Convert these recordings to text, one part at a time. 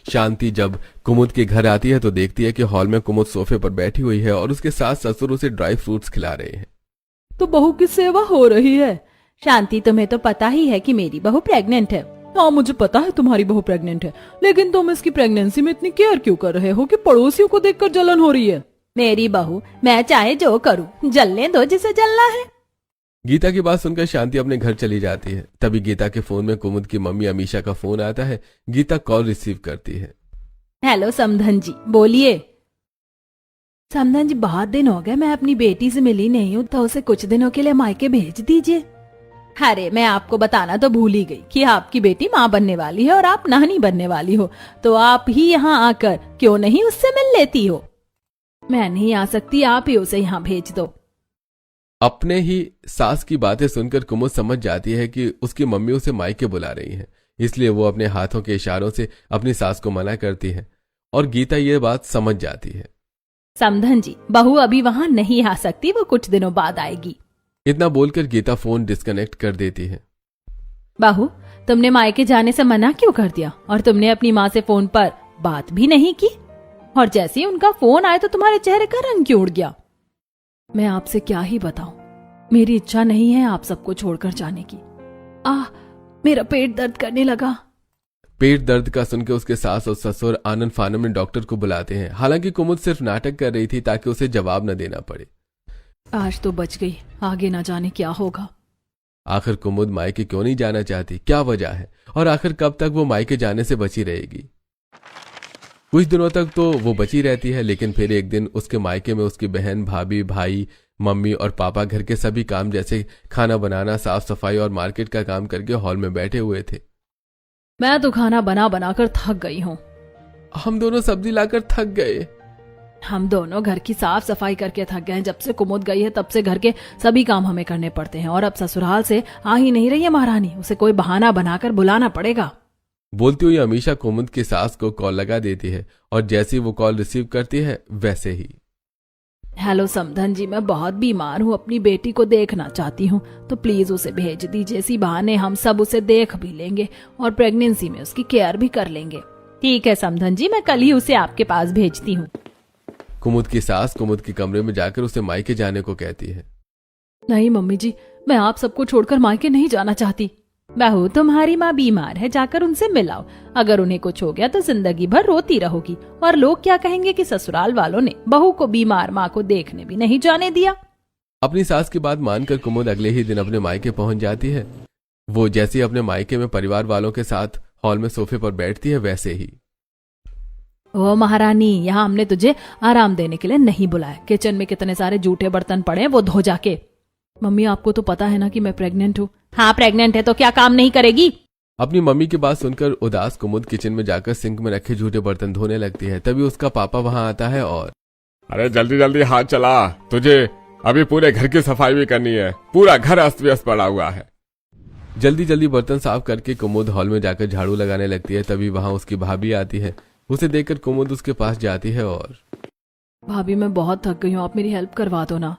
शांति जब कुमुद के घर आती है तो देखती है कि हॉल में कुमुद सोफे पर बैठी हुई है और उसके सास ससुर उसे ड्राई फ्रूट्स खिला रहे हैं। तो बहू की सेवा हो रही है। शांति, तुम्हें तो पता ही है कि मेरी बहू प्रेग्नेंट है। हाँ, मुझे पता है तुम्हारी बहू प्रेग्नेंट है, लेकिन तुम इसकी प्रेगनेंसी में इतनी केयर क्यों कर रहे हो कि पड़ोसियों को देखकर जलन हो रही है। मेरी बहू, मैं चाहे जो करूं, जलने दो जिसे जलना है। गीता की बात सुनकर शांति अपने घर चली जाती है। तभी गीता के फोन में कुमुद की मम्मी अमीशा का फोन आता है। गीता कॉल रिसीव करती है। हेलो समधन जी, बोलिए। समधन जी, बहुत दिन हो गए मैं अपनी बेटी से मिली नहीं हूँ, तो उसे कुछ दिनों के लिए मायके भेज दीजिए। अरे, मैं आपको बताना तो भूल ही गई कि आपकी बेटी माँ बनने वाली है और आप नानी बनने वाली हो, तो आप ही यहाँ आकर क्यों नहीं उससे मिल लेती हो। मैं नहीं आ सकती, आप ही उसे यहाँ भेज दो। अपने ही सास की बातें सुनकर कुमुद समझ जाती है कि उसकी मम्मी उसे मायके बुला रही है, इसलिए वो अपने हाथों के इशारों से अपनी सास को मना करती है और गीता ये बात समझ जाती है। समधन जी, बहू अभी वहाँ नहीं आ सकती, वो कुछ दिनों बाद आएगी। इतना बोलकर गीता फोन डिस्कनेक्ट कर देती है। बहू, तुमने मायके जाने से मना क्यों कर दिया? और तुमने अपनी माँ से फोन पर बात भी नहीं की? और जैसे ही उनका फोन आया तो तुम्हारे चेहरे का रंग क्यों उड़ गया? मैं आपसे क्या ही बताऊं, मेरी इच्छा नहीं है आप सबको छोड़कर जाने की। मेरा पेट दर्द करने लगा। पेट दर्द का सुनकर उसके सास और ससुर आनंद फानन में डॉक्टर को बुलाते हैं। हालांकि कुमुद सिर्फ नाटक कर रही थी ताकि उसे जवाब न देना पड़े। आज तो बच गई, आगे न जाने क्या होगा। आखिर कुमुद मायके क्यों नहीं जाना चाहती, क्या वजह है, और आखिर कब तक वो मायके जाने से बची रहेगी? कुछ दिनों तक तो वो बची रहती है, लेकिन फिर एक दिन उसके मायके में उसकी बहन, भाभी, भाई, मम्मी और पापा घर के सभी काम जैसे खाना बनाना, साफ सफाई और मार्केट का काम करके हॉल में बैठे हुए थे। मैं तो खाना बना बनाकर थक गई हूँ। हम दोनों सब्जी लाकर थक गए। हम दोनों घर की साफ सफाई करके थक गए। जब से कुमुद गई है तब से घर के सभी काम हमें करने पड़ते हैं, और अब ससुराल से आ ही नहीं रही है महारानी, उसे कोई बहाना बनाकर बुलाना पड़ेगा। बोलती हुई अमीशा कुमुद की सास को कॉल लगा देती है और जैसे ही वो कॉल रिसीव करती है वैसे ही। हेलो समधन जी, मैं बहुत बीमार हूँ, अपनी बेटी को देखना चाहती हूँ, तो प्लीज उसे भेज दीजिए। इसी बहाने हम सब उसे देख भी लेंगे और प्रेगनेंसी में उसकी केयर भी कर लेंगे। ठीक है समधन जी, मैं कल ही उसे आपके पास भेजती हूँ। कुमुद की सास कुमुद के कमरे में जाकर उसे मायके जाने को कहती है। नहीं मम्मी जी, मैं आप सबको छोड़कर मायके नहीं जाना चाहती। बहू, तुम्हारी माँ बीमार है, जाकर उनसे मिलाओ। अगर उन्हें कुछ हो गया तो जिंदगी भर रोती रहोगी, और लोग क्या कहेंगे कि ससुराल वालों ने बहू को बीमार माँ को देखने भी नहीं जाने दिया। अपनी सास की बात मानकर कुमुद अगले ही दिन अपने मायके पहुंच जाती है। वो जैसे ही अपने मायके में परिवार वालों के साथ हॉल में सोफे पर बैठती है वैसे ही। ओ महारानी, यहाँ हमने तुझे आराम देने के लिए नहीं बुलाया। किचन में कितने सारे जूठे बर्तन पड़े हैं, वो धो जाके। मम्मी, आपको तो पता है ना कि मैं प्रेग्नेंट हूँ। हाँ, प्रेग्नेंट है तो क्या काम नहीं करेगी? अपनी मम्मी की बात सुनकर उदास कुमुद किचन में जाकर सिंक में रखे जूठे बर्तन धोने लगती है। तभी उसका पापा वहां आता है और अरे जल्दी जल्दी हाथ चला, तुझे अभी पूरे घर की सफाई भी करनी है, पूरा घर अस्त व्यस्त पड़ा हुआ है। जल्दी जल्दी बर्तन साफ करके कुमुद हॉल में जाकर झाड़ू लगाने लगती है। तभी वहां उसकी भाभी आती है। उसे देखकर कुमुद उसके पास जाती है और भाभी, मैं बहुत थक गई हूँ, आप मेरी हेल्प करवा दो ना।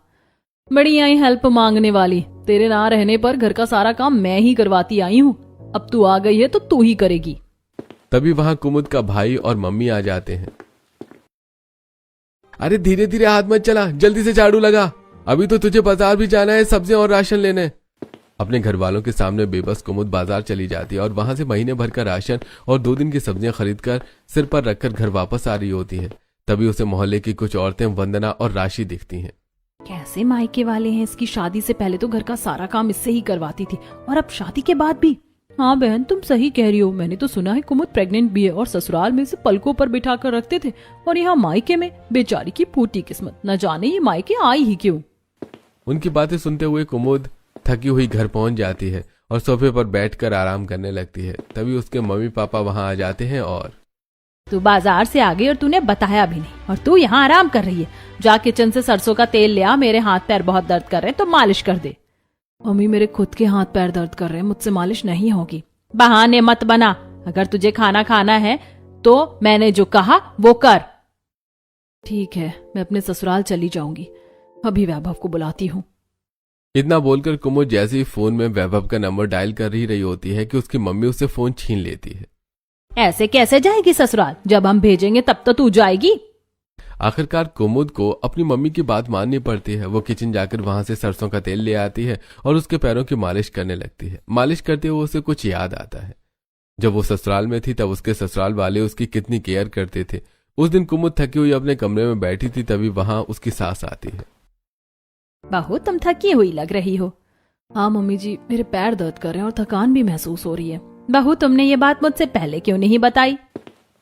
बड़ी आई हेल्प मांगने वाली, तेरे ना रहने पर घर का सारा काम मैं ही करवाती आई हूँ। अब तू आ गई है तो तू ही करेगी। तभी वहां कुमुद का भाई और मम्मी आ जाते हैं। अरे धीरे धीरे हाथ मत चला, जल्दी से झाड़ू लगा, अभी तो तुझे बाजार भी जाना है सब्जियां और राशन लेने। अपने घर वालों के सामने बेबस कुमुद बाजार चली जाती है और वहां से महीने भर का राशन और 2 दिन की सब्जियां खरीदकर सिर पर रखकर घर वापस आ रही होती है। तभी उसे मोहल्ले की कुछ औरतें वंदना और राशि दिखती हैं। कैसे मायके वाले हैं, इसकी शादी से पहले तो घर का सारा काम इससे ही करवाती थी, और अब शादी के बाद भी। हाँ बहन, तुम सही कह रही हो। मैंने तो सुना है कुमुद प्रेग्नेंट भी है, और ससुराल में से पलकों पर बिठा कर रखते थे, और यहाँ मायके में बेचारी की फूटी किस्मत, न जाने ये मायके आई ही क्यों। उनकी बातें सुनते हुए कुमुद थकी हुई घर पहुंच जाती है और सोफे पर बैठकर आराम करने लगती है। तभी उसके मम्मी पापा वहां आ जाते हैं और तू बाजार से आ गई और तूने बताया भी नहीं, और तू यहाँ आराम कर रही है। जा किचन से सरसों का तेल ले आ, मेरे हाथ पैर बहुत दर्द कर रहे हैं तो मालिश कर दे। मम्मी, मेरे खुद के हाथ पैर दर्द कर रहे हैं, मुझसे मालिश नहीं होगी। बहाने मत बना, अगर तुझे खाना खाना है तो मैंने जो कहा वो कर। ठीक है, मैं अपने ससुराल चली जाऊंगी, अभी वैभव को बुलाती हूँ। इतना बोलकर कुमुद जैसे ही फोन में वैभव का नंबर डायल कर ही रही होती है कि उसकी मम्मी उससे फोन छीन लेती है। ऐसे कैसे जाएगी ससुराल? जब हम भेजेंगे तब तो तू जाएगी। आखिरकार कुमुद को अपनी मम्मी की बात माननी पड़ती है। वो किचन जाकर वहां से सरसों का तेल ले आती है और उसके पैरों की मालिश करने लगती है। मालिश करते हुए उसे कुछ याद आता है। जब वो ससुराल में थी तब उसके ससुराल वाले उसकी कितनी केयर करते थे। उस दिन कुमुद थकी हुई अपने कमरे में बैठी थी, तभी वहां उसकी सास आती है। बहू, तुम थकी हुई लग रही हो। हाँ मम्मी जी, मेरे पैर दर्द कर रहे हैं और थकान भी महसूस हो रही है। बहू, तुमने ये बात मुझसे पहले क्यों नहीं बताई?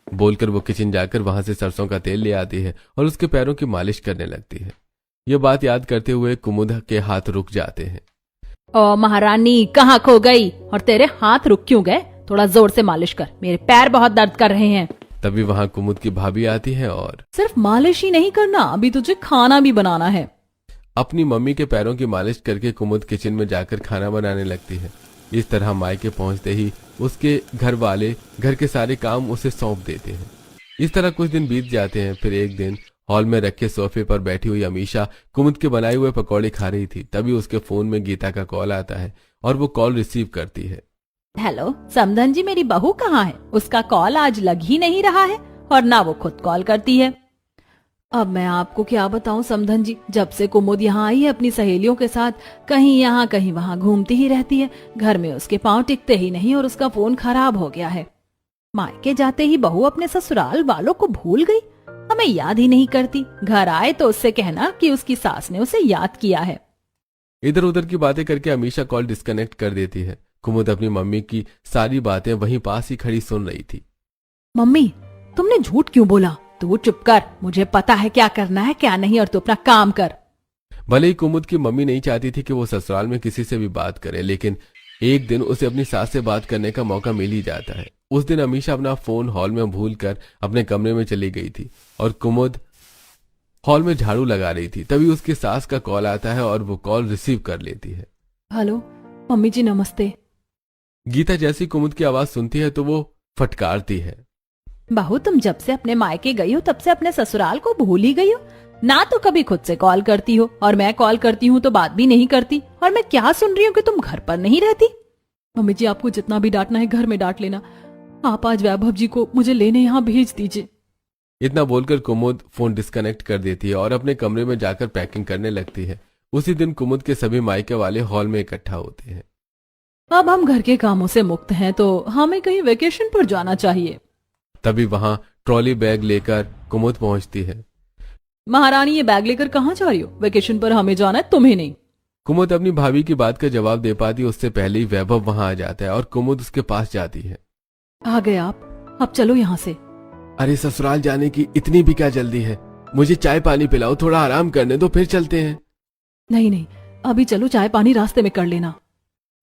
बोलकर वो किचन जाकर वहां से सरसों का तेल ले आती है और उसके पैरों की मालिश करने लगती है। ये बात याद करते हुए कुमुद के हाथ रुक जाते हैं। ओ महारानी, कहाँ खो गई? और तेरे हाथ रुक क्यों गए? थोड़ा जोर से मालिश कर, मेरे पैर बहुत दर्द कर रहे हैं। तभी वहां कुमुद की भाभी आती है और सिर्फ मालिश ही नहीं करना, अभी तुझे खाना भी बनाना है। अपनी मम्मी के पैरों की मालिश करके कुमुद किचन में जाकर खाना बनाने लगती है। इस तरह मायके पहुंचते ही उसके घर वाले घर के सारे काम उसे सौंप देते हैं। इस तरह कुछ दिन बीत जाते हैं। फिर एक दिन हॉल में रखे सोफे पर बैठी हुई अमीशा कुमुद के बनाए हुए पकौड़े खा रही थी। तभी उसके फोन में गीता का कॉल आता है और वो कॉल रिसीव करती है। हेलो समधन जी, मेरी बहू कहाँ है? उसका कॉल आज लग ही नहीं रहा है और ना वो खुद कॉल करती है। अब मैं आपको क्या बताऊं समधन जी, जब से कुमुद यहाँ आई है अपनी सहेलियों के साथ कहीं यहाँ कहीं वहाँ घूमती ही रहती है। घर में उसके पांव टिकते ही नहीं और उसका फोन खराब हो गया है। मायके जाते ही बहू अपने ससुराल वालों को भूल गई, हमें याद ही नहीं करती। घर आए तो उससे कहना कि उसकी सास ने उसे याद किया है। इधर उधर की बातें करके अमीशा कॉल डिस्कनेक्ट कर देती है। कुमुद अपनी मम्मी की सारी बातें वहीं पास ही खड़ी सुन रही थी। मम्मी, तुमने झूठ क्यों बोला? तू चुप कर, मुझे पता है क्या करना है क्या नहीं, और तू अपना काम कर। भले ही कुमुद की मम्मी नहीं चाहती थी कि वो ससुराल में किसी से भी बात करे, लेकिन एक दिन उसे अपनी सास से बात करने का मौका मिल ही जाता है। उस दिन अमीशा अपना फोन हॉल में भूलकर अपने कमरे में चली गई थी और कुमुद हॉल में झाड़ू लगा रही थी। तभी उसकी सास का कॉल आता है और वो कॉल रिसीव कर लेती है। हेलो मम्मी जी, नमस्ते। गीता जैसी कुमुद की आवाज सुनती है तो वो फटकारती है। बहू, तुम जब से अपने मायके गई हो तब से अपने ससुराल को भूल ही गई हो ना। तो कभी खुद से कॉल करती हो और मैं कॉल करती हूँ तो बात भी नहीं करती। और मैं क्या सुन रही हूँ कि तुम घर पर नहीं रहती। मम्मी जी, आपको जितना भी डांटना है घर में डांट लेना। आप आज वैभव जी को मुझे लेने यहाँ भेज दीजिए। इतना बोलकर कुमुद फोन डिस्कनेक्ट कर देती है और अपने कमरे में जाकर पैकिंग करने लगती है। उसी दिन कुमुद के सभी मायके वाले हॉल में इकट्ठा होते हैं। अब हम घर के कामों से मुक्त हैं तो हमें कहीं वेकेशन पर जाना चाहिए। तभी वहां ट्रॉली बैग लेकर कुमुद पहुंचती है। महारानी, ये बैग लेकर कहाँ जा रही हो? वेकेशन पर हमें जाना है, तुम्हें नहीं। कुमुद अपनी भाभी की बात का जवाब दे पाती उससे पहले ही वैभव वहां आ जाता है और कुमुद उसके पास जाती है। आ गए आप, अब चलो यहाँ से। अरे ससुराल जाने की इतनी भी क्या जल्दी है? मुझे चाय पानी पिलाओ, थोड़ा आराम करने दो, फिर चलते हैं। नहीं नहीं, अभी चलो, चाय पानी रास्ते में कर लेना।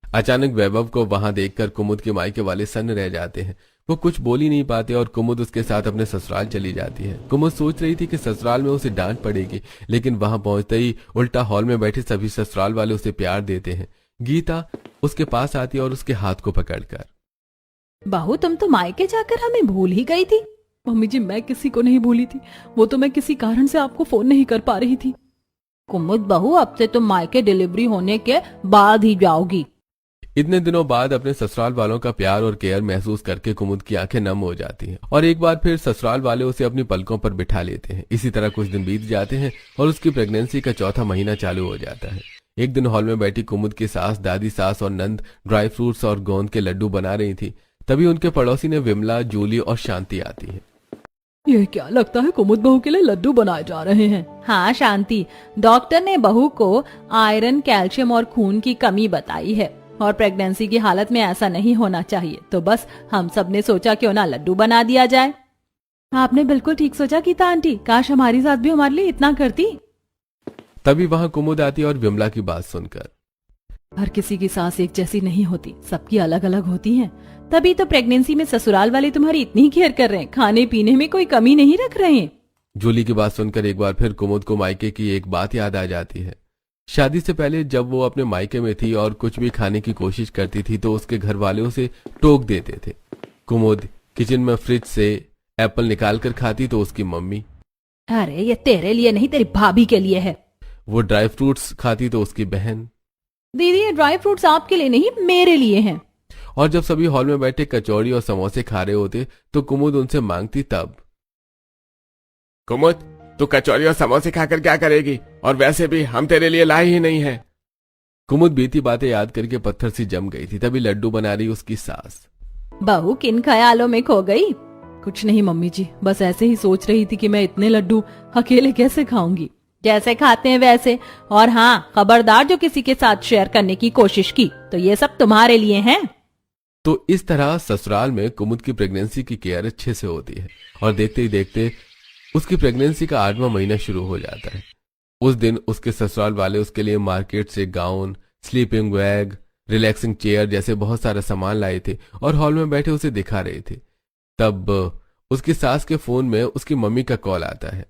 अचानक वैभव को वहां देखकर कुमुद के मायके वाले सन्न रह जाते हैं। वो कुछ बोल ही नहीं पाते और कुमुद उसके साथ अपने ससुराल चली जाती है। कुमुद सोच रही थी कि ससुराल में उसे डांट पड़ेगी, लेकिन वहां पहुंचते ही उल्टा हॉल में बैठे सभी ससुराल वाले उसे प्यार देते हैं। गीता उसके पास आती है और उसके हाथ को पकड़कर, बहू, तुम तो मायके जाकर हमें भूल ही गई थी। मम्मी जी, मैं किसी को नहीं भूली थी, वो तो मैं किसी कारण से आपको फोन नहीं कर पा रही थी। कुमुद बहू, अब से तुम मायके डिलीवरी होने के बाद ही जाओगी। इतने दिनों बाद अपने ससुराल वालों का प्यार और केयर महसूस करके कुमुद की आंखें नम हो जाती हैं और एक बार फिर ससुराल वाले उसे अपनी पलकों पर बिठा लेते हैं। इसी तरह कुछ दिन बीत जाते हैं और उसकी प्रेगनेंसी का चौथा महीना चालू हो जाता है। एक दिन हॉल में बैठी कुमुद की सास, दादी सास और नंद ड्राई फ्रूट्स और गोंद के लड्डू बना रही थी। तभी उनके पड़ोसी ने विमला, जूली और शांति आती है। ये क्या लगता है कुमुद बहू के लिए लड्डू बनाए जा रहे हैं? हाँ शांति, डॉक्टर ने बहू को आयरन, कैल्शियम और खून की कमी बताई है और प्रेगनेंसी की हालत में ऐसा नहीं होना चाहिए, तो बस हम सब ने सोचा क्यों ना लड्डू बना दिया जाए। आपने बिल्कुल ठीक सोचा गीता आंटी, काश हमारी साथ भी हमारे लिए इतना करती। तभी वहां कुमुद आती और विमला की बात सुनकर, हर किसी की सास एक जैसी नहीं होती, सबकी अलग अलग होती हैं। तभी तो प्रेगनेंसी में ससुराल वाले तुम्हारी इतनी केयर कर रहे हैं, खाने पीने में कोई कमी नहीं रख रहे हैं। जूली की बात सुनकर एक बार फिर कुमुद को मायके की एक बात याद आ जाती है। शादी से पहले जब वो अपने मायके में थी और कुछ भी खाने की कोशिश करती थी तो उसके घर वाले उसे टोक देते थे। कुमुद किचन में फ्रिज से एप्पल निकाल कर खाती तो उसकी मम्मी, अरे ये तेरे लिए नहीं, तेरी भाभी के लिए है। वो ड्राई फ्रूट्स खाती तो उसकी बहन, दीदी ये ड्राई फ्रूट्स आपके लिए नहीं, मेरे लिए हैं। और जब सभी हॉल में बैठे कचौड़ी और समोसे खा रहे होते तो कुमुद उनसे मांगती तब। कुमुद, तू कचौरी और समोसे खाकर क्या करेगी? और वैसे भी हम तेरे लिए लाए ही नहीं है। कुमुद बीती बातें याद करके पत्थर सी जम गई थी। तभी लड्डू बना रही उसकी सास। बहू किन ख्यालों में खो गई? कुछ नहीं मम्मी जी, बस ऐसे ही सोच रही थी कि मैं इतने लड्डू अकेले कैसे खाऊंगी। जैसे खाते हैं वैसे। और हाँ, खबरदार जो किसी के साथ शेयर करने की कोशिश की तो ये सब तुम्हारे लिए हैं। तो इस तरह ससुराल में कुमुद की प्रेगनेंसी की केयर अच्छे से होती है और देखते ही देखते उसकी प्रेगनेंसी का 8वां महीना शुरू हो जाता है। उस दिन उसके ससुराल वाले उसके लिए मार्केट से gown, sleeping bag, relaxing chair जैसे बहुत सारा सामान लाए थे और हॉल में बैठे उसे दिखा रहे थे। तब उसकी सास के फोन में उसकी मम्मी का कॉल आता है।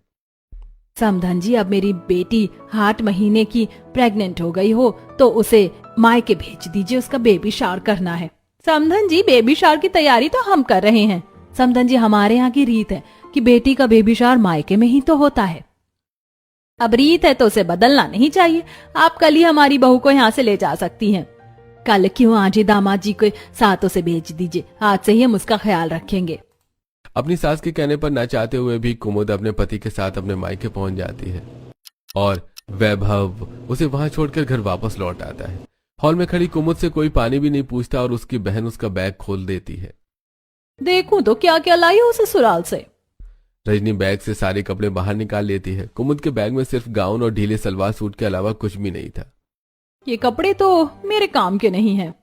समधन जी, अब मेरी बेटी 8 महीने की प्रेग्नेंट हो गई हो तो उसे मायके भेज दीजिए, उसका बेबी शावर करना है। समधन जी, बेबी शावर की तैयारी तो हम कर रहे हैं। समधन जी, हमारे यहाँ की रीत है कि बेटी का बेबी शावर मायके में ही तो होता है। अब रीत है तो उसे बदलना नहीं चाहिए। आप कल ही हमारी बहू को यहाँ से ले जा सकती हैं। कल क्यों, आज ही दामाद जी के साथ उसे भेज दीजिए। आज से ही हम उसका ख्याल रखेंगे। अपनी सास के कहने पर न चाहते हुए भी कुमुद अपने पति के साथ अपने मायके पहुंच जाती है और वैभव उसे वहां छोड़कर घर वापस लौट आता है। हॉल में खड़ी कुमुद से कोई पानी भी नहीं पूछता और उसकी बहन उसका बैग खोल देती है। देखूं तो क्या क्या लाई हो ससुराल से। रजनी बैग से सारे कपड़े बाहर निकाल लेती है। कुमुद के बैग में सिर्फ गाउन और ढीले सलवार सूट के अलावा कुछ भी नहीं था। ये कपड़े तो मेरे काम के नहीं हैं।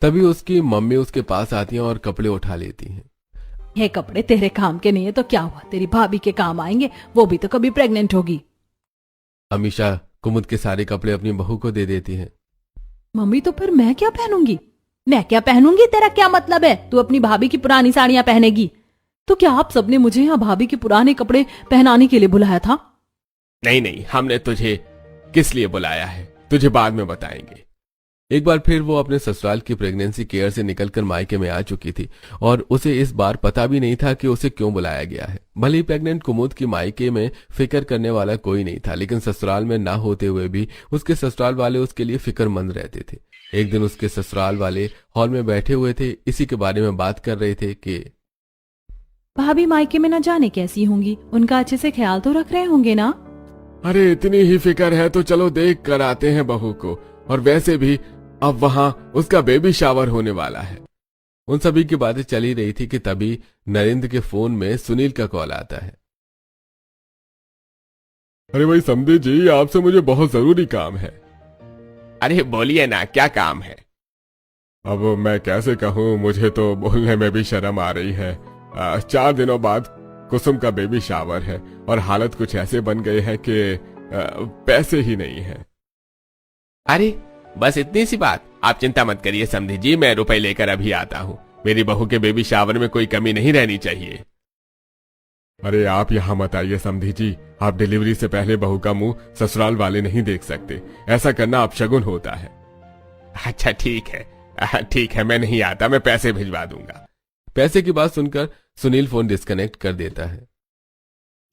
तभी उसकी मम्मी उसके पास आती है और कपड़े उठा लेती हैं। ये कपड़े तेरे काम के नहीं है तो क्या हुआ, तेरी भाभी के काम आएंगे, वो भी तो कभी प्रेग्नेंट होगी। अमीशा कुमुद के सारे कपड़े अपनी बहू को दे देती है। मम्मी, तो फिर मैं क्या पहनूंगी? मैं क्या पहनूंगी? तेरा क्या मतलब है? तू अपनी भाभी की पुरानी साड़ियां पहनेगी? तो क्या आप सबने मुझे यहाँ भाभी के पुराने कपड़े पहनाने के लिए बुलाया था? नहीं नहीं, हमने तुझे किस लिए बुलाया है तुझे बाद में बताएंगे। एक बार फिर वो अपने ससुराल की प्रेगनेंसी केयर से निकलकर मायके में आ चुकी थी और उसे इस बार पता भी नहीं था कि उसे क्यों बुलाया गया है। भले ही प्रेग्नेंट कुमुद की मायके में फिक्र करने वाला कोई नहीं था, लेकिन ससुराल में ना होते हुए भी उसके ससुराल वाले उसके लिए फिक्रमंद रहते थे। एक दिन उसके ससुराल वाले हॉल में बैठे हुए थे, इसी के बारे में बात कर रहे थे कि भाभी मायके में न जाने कैसी होंगी, उनका अच्छे से ख्याल तो रख रहे होंगे ना। अरे इतनी ही फिक्र है तो चलो देख कर आते हैं बहू को, और वैसे भी अब वहां उसका बेबी शावर होने वाला है। उन सभी की बातें चल ही रही थी कि तभी नरेंद्र के फोन में सुनील का कॉल आता है। अरे भाई समधी जी, आपसे मुझे बहुत जरूरी काम है। अरे बोलिए ना, क्या काम है? अब मैं कैसे कहूँ, मुझे तो बोलने में भी शर्म आ रही है। 4 दिनों बाद कुसुम का बेबी शावर है और हालत कुछ ऐसे बन गई है कि पैसे ही नहीं है। अरे बस इतनी सी बात, आप चिंता मत करिए समधी जी, मैं रुपए लेकर अभी आता हूँ। मेरी बहू के बेबी शावर में कोई कमी नहीं रहनी चाहिए। अरे आप यहाँ मत आइए समधी जी, आप डिलीवरी से पहले बहू का मुंह ससुराल वाले नहीं देख सकते, ऐसा करना अपशगुन होता है। अच्छा ठीक है, मैं नहीं आता, मैं पैसे भिजवा दूंगा। पैसे की बात सुनकर सुनील फोन डिस्कनेक्ट कर देता है।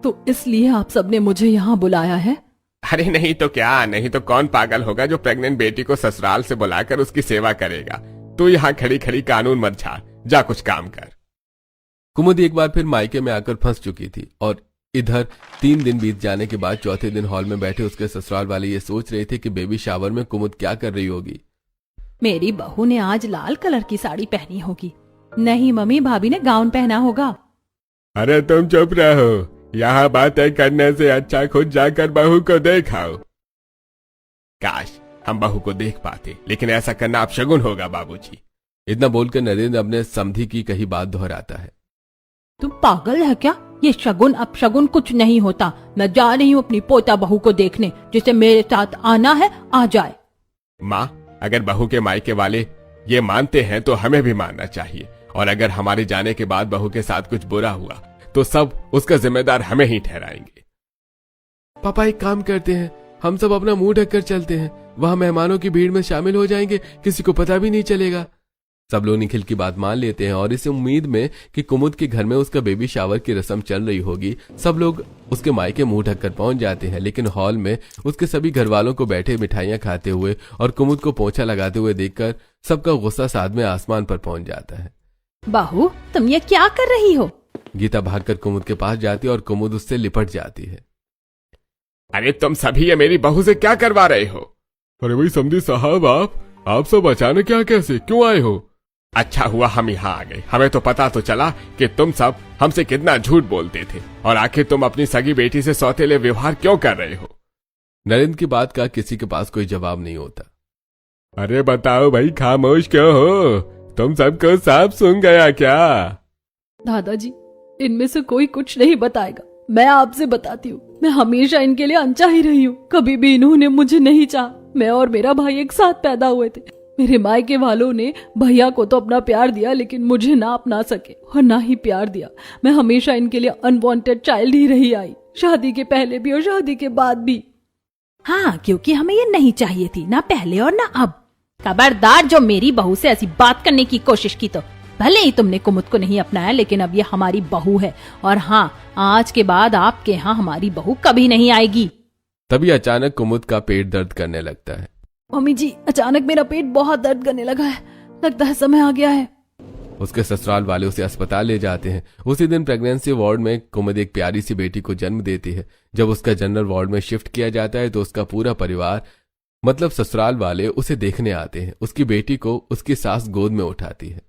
तो इसलिए आप सबने मुझे यहाँ बुलाया है? अरे नहीं तो क्या, नहीं तो कौन पागल होगा जो प्रेग्नेंट बेटी को ससुराल से बुलाकर उसकी सेवा करेगा। तू यहाँ खड़ी खड़ी कानून मत झाड़, जा कुछ काम कर। कुमुद एक बार फिर मायके में आकर फंस चुकी थी और इधर 3 दिन बीत जाने के बाद चौथे दिन हॉल में बैठे उसके ससुराल वाले ये सोच रहे थे कि बेबी शावर में कुमुद क्या कर रही होगी। मेरी बहू ने आज लाल कलर की साड़ी पहनी होगी। नहीं मम्मी, भाभी ने गाउन पहना होगा। अरे तुम चुप रहो, यहाँ बातें करने से अच्छा खुद जाकर बहू को देखाओ। काश हम बहू को देख पाते, लेकिन ऐसा करना अपशगुन होगा बाबूजी। इतना बोलकर नरेंद्र अपने समधी की कही बात दोहराता है। तुम पागल है क्या? ये शगुन अपशगुन कुछ नहीं होता। मैं जा रही हूँ अपनी पोता बहू को देखने, जिसे मेरे साथ आना है आ जाए। माँ, अगर बहू के मायके वाले ये मानते हैं तो हमें भी मानना चाहिए, और अगर हमारे जाने के बाद बहू के साथ कुछ बुरा हुआ तो सब उसका जिम्मेदार हमें ही ठहराएंगे। पापा एक काम करते हैं, हम सब अपना मुंह ढककर चलते हैं, वहां मेहमानों की भीड़ में शामिल हो जाएंगे, किसी को पता भी नहीं चलेगा। सब लोग निखिल की बात मान लेते हैं और इस उम्मीद में कि कुमुद के घर में उसका बेबी शावर की रस्म चल रही होगी, सब लोग उसके मायके मुंह ढककर पहुंच जाते हैं। लेकिन हॉल में उसके सभी घर वालों को बैठे मिठाइयां खाते हुए और कुमुद को पोंछा लगाते हुए देखकर सबका गुस्सा सातवें आसमान पर पहुंच जाता है। बहू, तुम ये क्या कर रही हो? गीता भागकर कुमुद के पास जाती है और कुमुद उससे लिपट जाती है। अरे तुम सभी ये मेरी बहू से क्या करवा रहे हो? अरे भाई समधी साहब, आप सब अचानक क्या, कैसे, क्यों आए हो? अच्छा हुआ हम यहाँ आ गए। हमें तो पता तो चला कि तुम सब हमसे कितना झूठ बोलते थे, और आखिर तुम अपनी सगी बेटी से सौतेले व्यवहार क्यों कर रहे हो? नरेंद्र की बात का किसी के पास कोई जवाब नहीं होता। अरे बताओ भाई, खामोश क्यों हो? तुम सबको सांप सूंघ गया क्या? दादाजी, इनमें से कोई कुछ नहीं बताएगा। मैं आपसे बताती हूँ, मैं हमेशा इनके लिए अनचाही रही हूँ। कभी भी इन्होंने मुझे नहीं चाहा। मैं और मेरा भाई एक साथ पैदा हुए थे। मेरे मायके वालों ने भैया को तो अपना प्यार दिया, लेकिन मुझे ना अपना सके और ना ही प्यार दिया। मैं हमेशा इनके लिए अनवांटेड चाइल्ड ही रही आई, शादी के पहले भी और शादी के बाद भी। हाँ, क्योंकि हमें ये नहीं चाहिए थी, ना पहले और ना अब। खबरदार, जो मेरी बहू से ऐसी बात करने की कोशिश की तो भले ही तुमने कुमुद को नहीं अपनाया, लेकिन अब ये हमारी बहू है। और हाँ, आज के बाद आपके यहाँ हमारी बहू कभी नहीं आएगी। तभी अचानक कुमुद का पेट दर्द करने लगता है। मम्मी जी, अचानक मेरा पेट बहुत दर्द करने लगा है। लगता है समय आ गया है। उसके ससुराल वाले उसे अस्पताल ले जाते हैं। उसी दिन प्रेगनेंसी वार्ड में कुमुद एक प्यारी सी बेटी को जन्म देती है। जब उसका जनरल वार्ड में शिफ्ट किया जाता है तो उसका पूरा परिवार, मतलब ससुराल वाले, उसे देखने आते हैं। उसकी बेटी को उसकी सास गोद में उठाती है।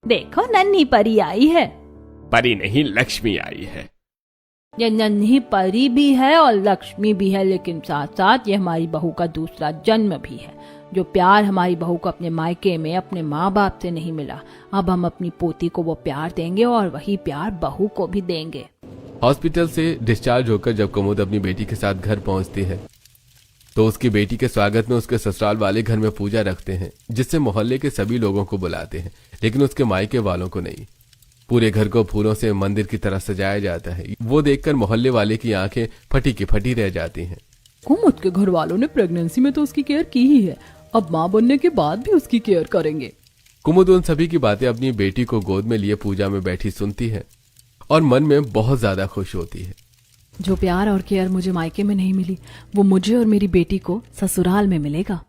देखो, नन्ही परी आई है। परी नहीं, लक्ष्मी आई है। ये नन्ही परी भी है और लक्ष्मी भी है, लेकिन साथ साथ ये हमारी बहू का दूसरा जन्म भी है। जो प्यार हमारी बहू को अपने मायके में अपने माँ बाप से नहीं मिला, अब हम अपनी पोती को वो प्यार देंगे और वही प्यार बहू को भी देंगे। हॉस्पिटल से डिस्चार्ज होकर जब कुमुद अपनी बेटी के साथ घर पहुंचती है तो उसकी बेटी के स्वागत में उसके ससुराल वाले घर में पूजा रखते हैं, जिससे मोहल्ले के सभी लोगों को बुलाते हैं, लेकिन उसके मायके वालों को नहीं। पूरे घर को फूलों से मंदिर की तरह सजाया जाता है। वो देखकर मोहल्ले वाले की आंखें फटी की फटी रह जाती हैं। कुमुद के घर वालों ने प्रेगनेंसी में तो उसकी केयर की ही है, अब माँ बनने के बाद भी उसकी केयर करेंगे। कुमुद उन सभी की बातें अपनी बेटी को गोद में लिए पूजा में बैठी सुनती है और मन में बहुत ज्यादा खुश होती है। जो प्यार और केयर मुझे मायके में नहीं मिली, वो मुझे और मेरी बेटी को ससुराल में मिलेगा।